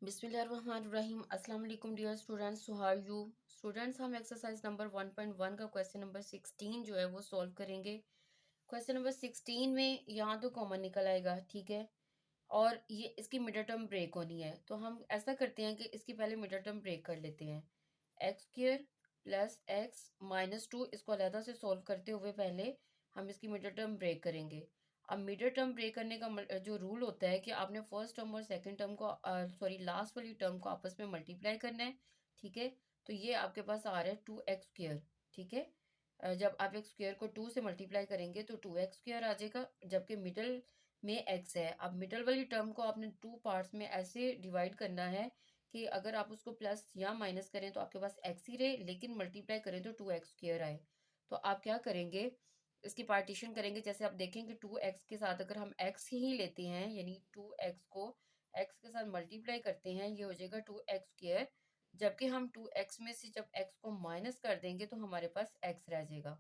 बिस्मिल्लाहिर्रहमानिर्रहीम। अस्सलाम वालेकुम dear students, how are you students. हम एक्सरसाइज नंबर 1.1 का क्वेश्चन नंबर 16 जो है वो सॉल्व करेंगे। क्वेश्चन नंबर 16 में यहाँ तो कॉमन निकल आएगा, ठीक है, और ये इसकी मिडल टर्म ब्रेक होनी है। तो हम ऐसा करते हैं कि इसकी पहले मिडल टर्म ब्रेक कर लेते हैं। X square plus x minus two, इसको अलहदा से सॉल्व करते हुए पहले हम इसकी मिडल टर्म ब्रेक करेंगे। अब मिडल टर्म ब्रेक करने का जो रूल होता है कि आपने फर्स्ट टर्म और सेकंड टर्म को सॉरी लास्ट वाली टर्म को आपस में मल्टीप्लाई करना है, ठीक है। तो ये आपके पास आ रहा है 2x², ठीक है। जब आप एक्स स्क्र को 2 से मल्टीप्लाई करेंगे तो 2x² आ जाएगा, जबकि मिडल में x है। अब मिडल वाली टर्म को आपने टू पार्ट्स में ऐसे डिवाइड करना है कि अगर आप उसको प्लस या माइनस करें तो आपके पास x ही रहे, लेकिन मल्टीप्लाई करें तो 2x² आए। तो आप क्या करेंगे, इसकी पार्टीशन करेंगे। जैसे आप देखेंगे 2x के साथ अगर हम x ही लेते हैं, यानी 2x को x के साथ मल्टीप्लाई करते हैं, ये हो जाएगा 2x²। जबकि हम 2x में से जब x को माइनस कर देंगे तो हमारे पास x रह जाएगा,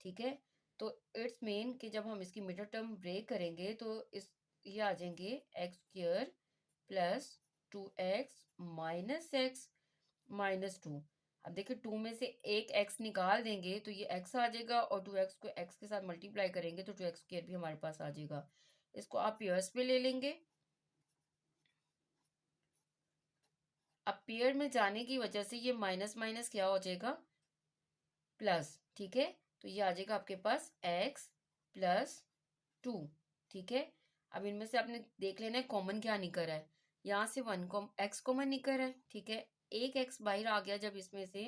ठीक है। तो इट्स मीन कि जब हम इसकी मिडल टर्म ब्रेक करेंगे तो इस ये आ जाएंगे x² plus 2x minus x minus two. अब देखिए 2 में से एक x निकाल देंगे तो ये x आ जाएगा, और 2x को x के साथ मल्टीप्लाई करेंगे तो 2x² भी हमारे पास आ जाएगा। इसको आप पेयर्स पे ले लेंगे। अब पेयर में जाने की वजह से ये माइनस माइनस क्या हो जाएगा, प्लस, ठीक है। तो ये आ जाएगा आपके पास x प्लस 2, ठीक है। अब इनमें से आपने देख लेना है कॉमन क्या निकल रहा है। यहाँ से x कॉमन निकल रहा है, ठीक है। एक x बाहर आ गया जब इसमें से,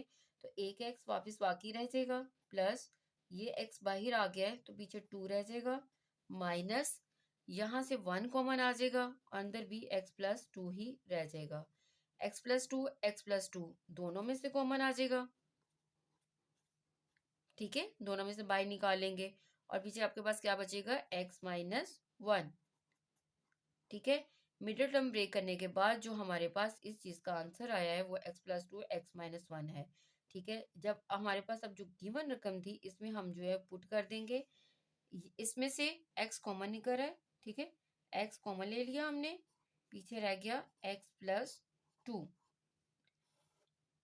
तो एक x वापस बाकी रह जाएगा, प्लस ये x बाहर आ गया है तो पीछे 2 रह जाएगा, माइनस यहाँ से 1 कॉमन आ जाएगा, अंदर भी x प्लस 2 ही रह जाएगा। x प्लस टू दोनों में से कॉमन आ जाएगा, ठीक है, दोनों में से बाहर निकालेंगे और पीछे आपके पास क्या बचेगा, x माइनस 1, ठीक है। मिडिल टर्म ब्रेक करने के बाद जो हमारे पास इस चीज का आंसर आया है वो x plus two x minus 1 है, ठीक है। जब हमारे पास अब जो गिवन रकम थी इसमें हम जो है पुट कर देंगे। इसमें से x कॉमन निकल रहा है, ठीक है, x कॉमन ले लिया हमने, पीछे रह गया x प्लस 2।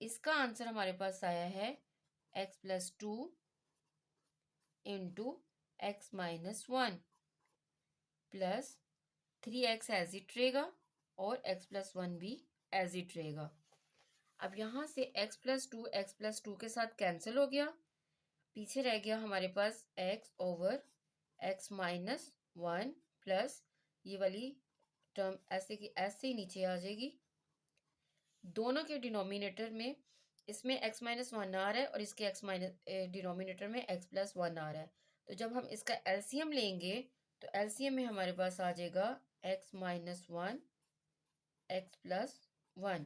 इसका आंसर हमारे पास आया है x plus 2 into x minus 1 plus 3x as it रहेगा और x प्लस 1 भी एज इट रहेगा। अब यहाँ से x प्लस टू के साथ कैंसिल हो गया, पीछे रह गया हमारे पास x over x minus 1 plus ये वाली टर्म ऐसे की ऐसे ही नीचे आ जाएगी। दोनों के डिनोमिनेटर में इसमें x माइनस 1 आ रहा है और इसके x माइनस डिनोमिनेटर में x प्लस 1 आ रहा है। तो जब हम इसका एलसीएम लेंगे तो एलसीएम में हमारे पास आ जाएगा x माइनस 1 एक्स प्लस 1,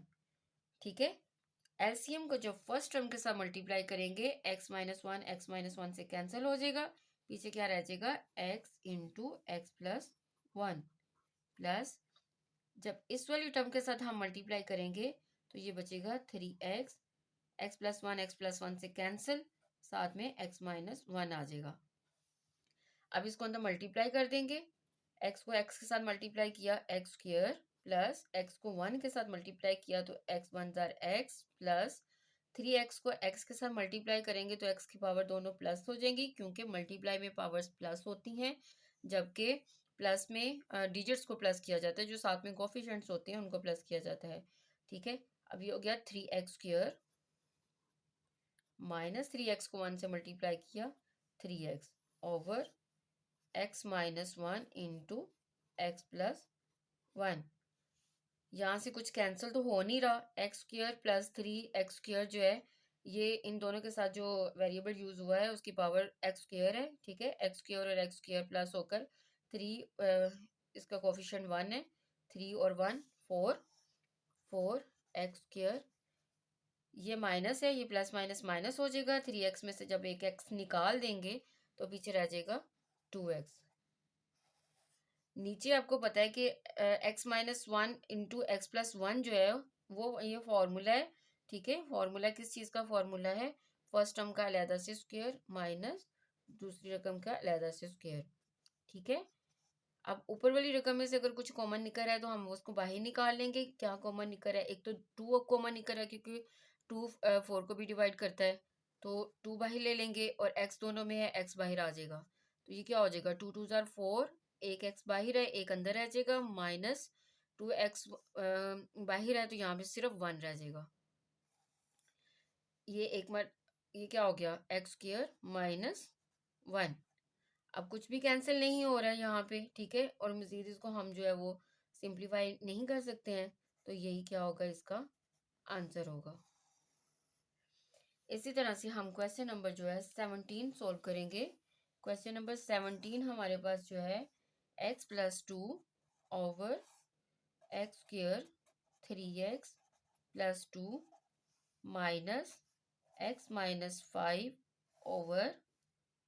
ठीक है। एलसीएम को जब फर्स्ट टर्म के साथ मल्टीप्लाई करेंगे एक्स माइनस वन से कैंसिल हो जाएगा, पीछे क्या रह जाएगा x into x plus 1 plus जब इस वाली टर्म के साथ हम मल्टीप्लाई करेंगे तो ये बचेगा 3x, एक्स प्लस वन से कैंसिल, साथ में x माइनस 1 आ जाएगा। अब इसको अंदर मल्टीप्लाई कर देंगे, x को x के साथ मल्टीप्लाई किया एक्स स्क्र प्लस x को 1 के साथ मल्टीप्लाई किया तो x one jar x plus 3x को x के साथ मल्टीप्लाई करेंगे तो x की पावर दोनों प्लस हो जाएंगी, क्योंकि मल्टीप्लाई में पावर्स प्लस होती हैं, जबकि प्लस में डिजिट्स को प्लस किया जाता है, जो साथ में कोफिशिएंट्स होते हैं उनको प्लस किया जाता है, ठीक है। अब ये हो गया 3x² माइनस 3x को 1 से मल्टीप्लाई किया 3x over x minus 1 into x plus 1। यहाँ से कुछ कैंसिल तो हो नहीं रहा, x² प्लस 3x² जो है ये इन दोनों के साथ जो वेरिएबल यूज हुआ है उसकी पावर x² है, ठीक है। x² और x² प्लस होकर 3 इसका कोफिशिएंट 1 है, 3 और 1 4 x² ये माइनस है, ये प्लस माइनस माइनस हो जाएगा। 3x में से जब एक x निकाल देंगे तो पीछे रह जाएगा 2x। नीचे आपको पता है कि x minus 1 into x plus 1 जो है वो ये फॉर्मूला है, ठीक है। फॉर्मूला किस चीज़ का फॉर्मूला है, फर्स्ट टर्म का अलहदा से स्क्वायर माइनस दूसरी रकम का अलहदा से स्क्वायर, ठीक है। अब ऊपर वाली रकम में से अगर कुछ कॉमन निकल रहा है तो हम उसको बाहर निकाल लेंगे। क्या कॉमन निकल रहा है? एक तो 2 कॉमन निकल रहा है क्योंकि 2 4 को भी डिवाइड करता है, तो 2 बाहर ले लेंगे और x दोनों में है, x बाहर आ जाएगा। तो ये क्या हो जाएगा? 2 2 जार 4, एक x बाहर है, एक अंदर रह जाएगा, माइनस 2x बाहर है तो यहाँ पे सिर्फ 1 रह जाएगा। ये ये क्या हो गया? X square minus 1। अब कुछ भी कैंसिल नहीं हो रहा है यहाँ पे, ठीक है, और मजीद इसको हम जो है वो सिंप्लीफाई नहीं कर सकते हैं, तो यही क्या होगा? इसका आंसर होगा। इसी तरह से हम क्वेश्चन नंबर जो है 17 सोल्व करेंगे। क्वेश्चन नंबर 17 हमारे पास जो है x+2 over x square 3x plus 2 minus x minus 5 over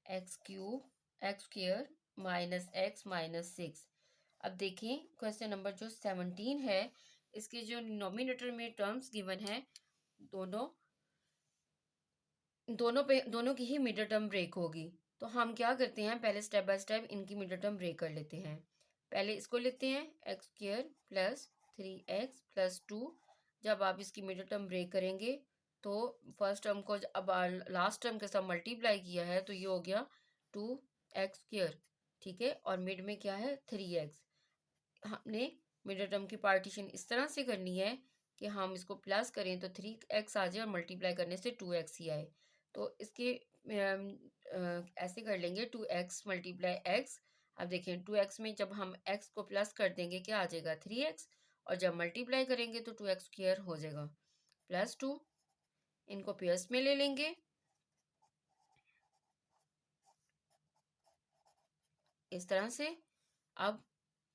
x cube x square minus x minus 6। अब देखें क्वेश्चन नंबर जो 17 है, इसके जो डिनोमिनेटर में टर्म्स गिवन है, दोनों दोनों की ही मिडल टर्म ब्रेक होगी। तो हम क्या करते हैं, पहले स्टेप बाय स्टेप इनकी मिडल टर्म ब्रेक कर लेते हैं। पहले इसको लेते हैं x square plus 3x plus 2। जब आप इसकी मिडल टर्म ब्रेक करेंगे तो फर्स्ट टर्म को अब लास्ट टर्म के साथ मल्टीप्लाई किया है तो ये हो गया 2x स्क्वायर, ठीक है, और मिड में क्या है? 3x। हमने मिडल टर्म की पार्टीशन इस तरह से करनी है कि हम इसको प्लस करें तो 3x आ जाए और मल्टीप्लाई करने से 2x ही आए। तो इसके ऐसे कर लेंगे 2x मल्टीप्लाई x। अब देखें 2x में जब हम x को प्लस कर देंगे क्या आ जाएगा? 3x, और जब मल्टीप्लाई करेंगे तो 2x स्क्वायर हो जाएगा प्लस 2। इनको पेयर्स में ले लेंगे इस तरह से। अब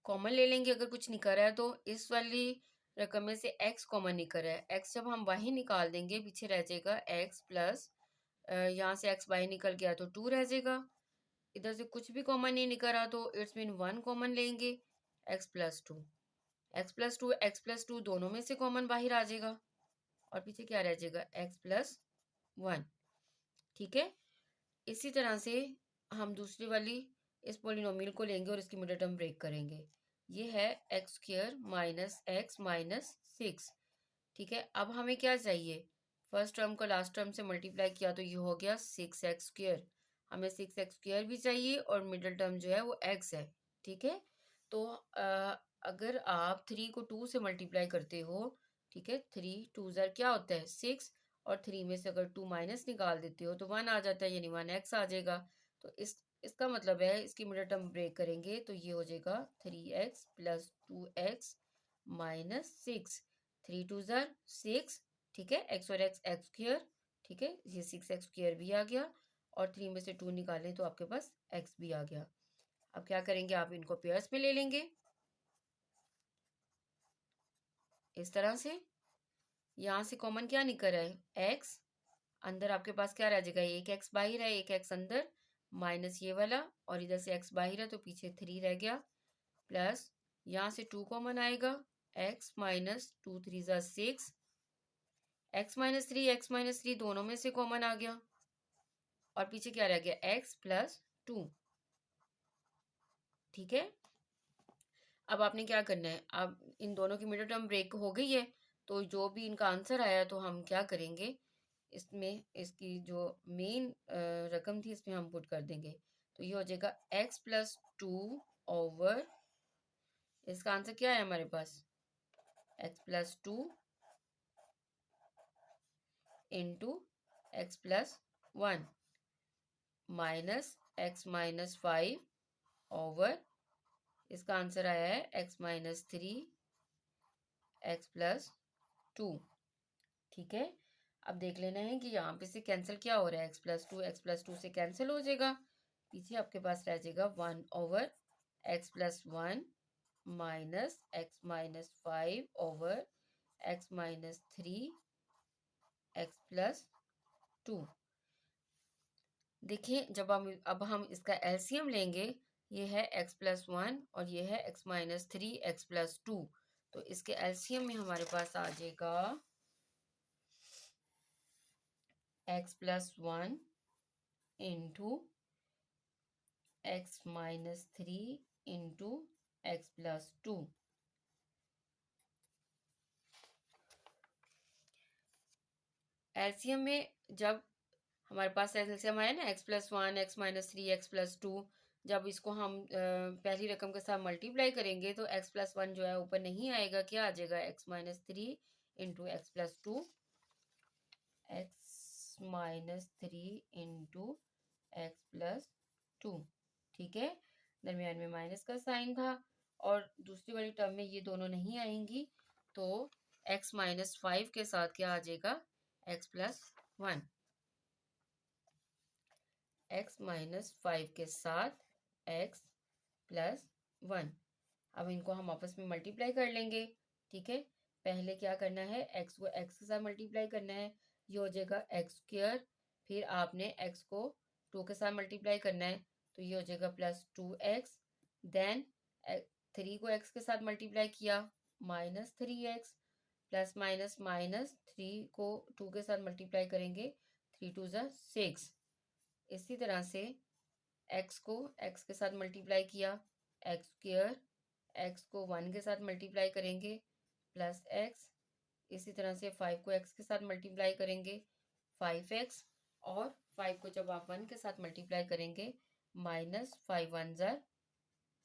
कॉमन ले लेंगे अगर कुछ निकल रहा है तो। इस वाली रकम में से x कॉमन निकल रहा है, x जब हम बाहर निकाल देंगे पीछे रह जाएगा x प्लस, यहाँ से x बाहर निकल गया तो 2 रह जाएगा। इधर से कुछ भी कॉमन नहीं निकल रहा तो इट्स मीन 1 कॉमन लेंगे, x प्लस 2। x प्लस 2 दोनों में से कॉमन बाहर आ जाएगा और पीछे क्या रह जाएगा? x प्लस 1, ठीक है। इसी तरह से हम दूसरी वाली इस पोलिनोमियल को लेंगे और इसकी मिडल टर्म ब्रेक करेंगे। ये है x square minus x minus 6, ठीक है। अब हमें क्या चाहिए? फर्स्ट टर्म को लास्ट टर्म से मल्टीप्लाई किया तो ये हो गया 6x स्क्वायर। हमें 6x स्क्वायर भी चाहिए और मिडल टर्म जो है वो x है, ठीक है। तो अगर आप 3 को 2 से मल्टीप्लाई करते हो, ठीक है, 3 2 ज़र क्या होता है? 6, और 3 में से अगर 2 माइनस निकाल देते हो तो 1 आ जाता है, यानी 1x आ जाएगा। तो इसका मतलब है इसकी मिडल टर्म ब्रेक करेंगे तो ये हो जाएगा 3x प्लस 2x माइनस 6। 3 2 ज़र 6, ठीक है, x और x एक्स स्क्वायर, ठीक है, ये 6x स्क्वायर भी आ गया, और 3 में से 2 निकालें तो आपके पास x भी आ गया। अब क्या करेंगे? आप इनको पेयर्स में ले लेंगे इस तरह से। यहाँ से कॉमन क्या निकल रहा है? x, अंदर आपके पास क्या रह जाएगा? एक x बाहर है, एक x अंदर, माइनस ये वाला, और इधर से x बाहर है तो पीछे 3 रह गया, प्लस यहाँ से 2 कॉमन आएगा, x माइनस 2 3 ज़ा 6, x माइनस 3 दोनों में से कॉमन आ गया, और पीछे क्या रह गया? x प्लस 2, ठीक है। अब आपने क्या करना है? अब इन दोनों की मिडल टर्म ब्रेक हो गई है, तो जो भी इनका आंसर आया तो हम क्या करेंगे, इसमें इसकी जो मेन रकम थी इसमें हम पुट कर देंगे। तो ये हो जाएगा x प्लस 2 ओवर, इसका आंसर क्या है हमारे पास? x plus 2 into x plus 1 minus x minus 5 over, इसका आंसर आया है x माइनस 3 एक्स प्लस 2, ठीक है। अब देख लेना है कि यहाँ पे से कैंसिल क्या हो रहा है? एक्स प्लस टू से कैंसिल हो जाएगा, पीछे आपके पास रह जाएगा 1 over x plus 1 minus x minus 5 over x minus 3 x plus 2। देखिए जब हम इसका एलसीएम लेंगे, ये है एक्स प्लस 1 और ये है एक्स माइनस 3 एक्स प्लस 2, तो इसके एलसीएम में हमारे पास आ जाएगा x plus 1 into x minus 3 into x plus 2। LCM में जब हमारे पास एलसीएम आया ना x+1 x-3 x+2, जब इसको हम पहली रकम के साथ मल्टीप्लाई करेंगे तो x+1 जो है ऊपर नहीं आएगा, क्या आ जाएगा x-3 into x+2, x-3 into x+2। ठीक है, दरमियान में माइनस का साइन था और दूसरी वाली टर्म में ये दोनों नहीं आएंगी, तो x-5 के साथ क्या आ जाएगा x+1। x-5 के साथ x+1। अब इनको हम आपस में मल्टीप्लाई कर लेंगे। ठीक है, पहले क्या करना है, x को x के साथ मल्टीप्लाई करना है, ये हो जाएगा x²। फिर आपने x को 2 के साथ मल्टीप्लाई करना है, तो ये हो जाएगा +2x। देन 3 को x के साथ मल्टीप्लाई किया, -3x, प्लस माइनस माइनस 3 को 2 के साथ मल्टीप्लाई करेंगे, 3 2 ज़ा 6। इसी तरह से x को x के साथ मल्टीप्लाई किया, x²। x को 1 के साथ मल्टीप्लाई करेंगे, +x। इसी तरह से 5 को x के साथ मल्टीप्लाई करेंगे, 5x। और 5 को जब आप 1 के साथ मल्टीप्लाई करेंगे, -5 1 ज़ा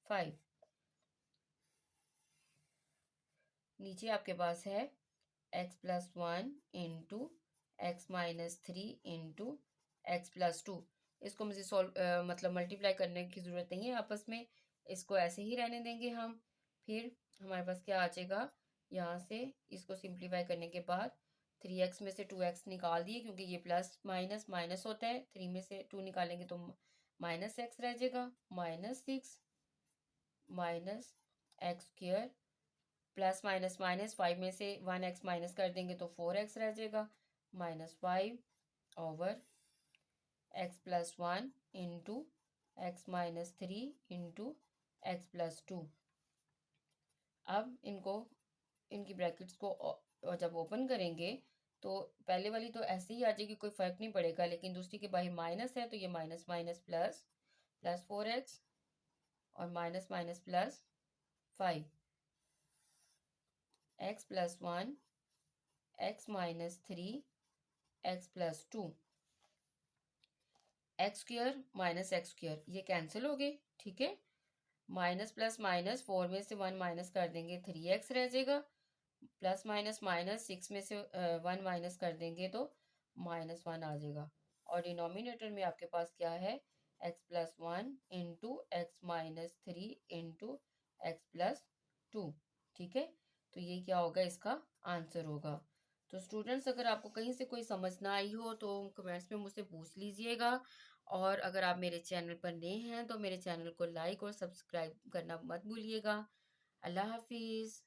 5। नीचे आपके पास है x+1 into x-3 into x+2। इसको मुझे मतलब मल्टीप्लाई करने की ज़रूरत नहीं है आपस में, इसको ऐसे ही रहने देंगे हम। फिर हमारे पास क्या आ जाएगा, यहाँ से इसको सिंप्लीफाई करने के बाद 3x में से 2x निकाल दिए, क्योंकि ये प्लस माइनस माइनस होता है, 3 में से 2 निकालेंगे तो -x रह जाएगा, -6 -x²। प्लस माइनस माइनस 5 में से 1x माइनस कर देंगे तो 4x रह जाएगा, -5 over x+1 into x-3 into x+2। अब इनकी ब्रैकेट्स को जब ओपन करेंगे तो पहले वाली तो ऐसे ही आ जाएगी, कोई फ़र्क नहीं पड़ेगा, लेकिन दूसरी के बाहर माइनस है तो ये माइनस माइनस प्लस, +4x और minus minus +5, x+1 x-3 x+2। x² minus x² ये कैंसिल हो गए। ठीक है, माइनस प्लस माइनस 4 में से 1 माइनस कर देंगे, 3x रह जाएगा, प्लस माइनस माइनस 6 में से 1 माइनस कर देंगे तो -1 आ जाएगा। और डिनोमिनेटर में आपके पास क्या है, x+1 into x-3 into x+2। ठीक है, तो ये क्या होगा, इसका आंसर होगा। तो स्टूडेंट्स, अगर आपको कहीं से कोई समझ ना आई हो तो कमेंट्स में मुझसे पूछ लीजिएगा। और अगर आप मेरे चैनल पर नए हैं तो मेरे चैनल को लाइक और सब्सक्राइब करना मत भूलिएगा। अल्लाह हाफिज़।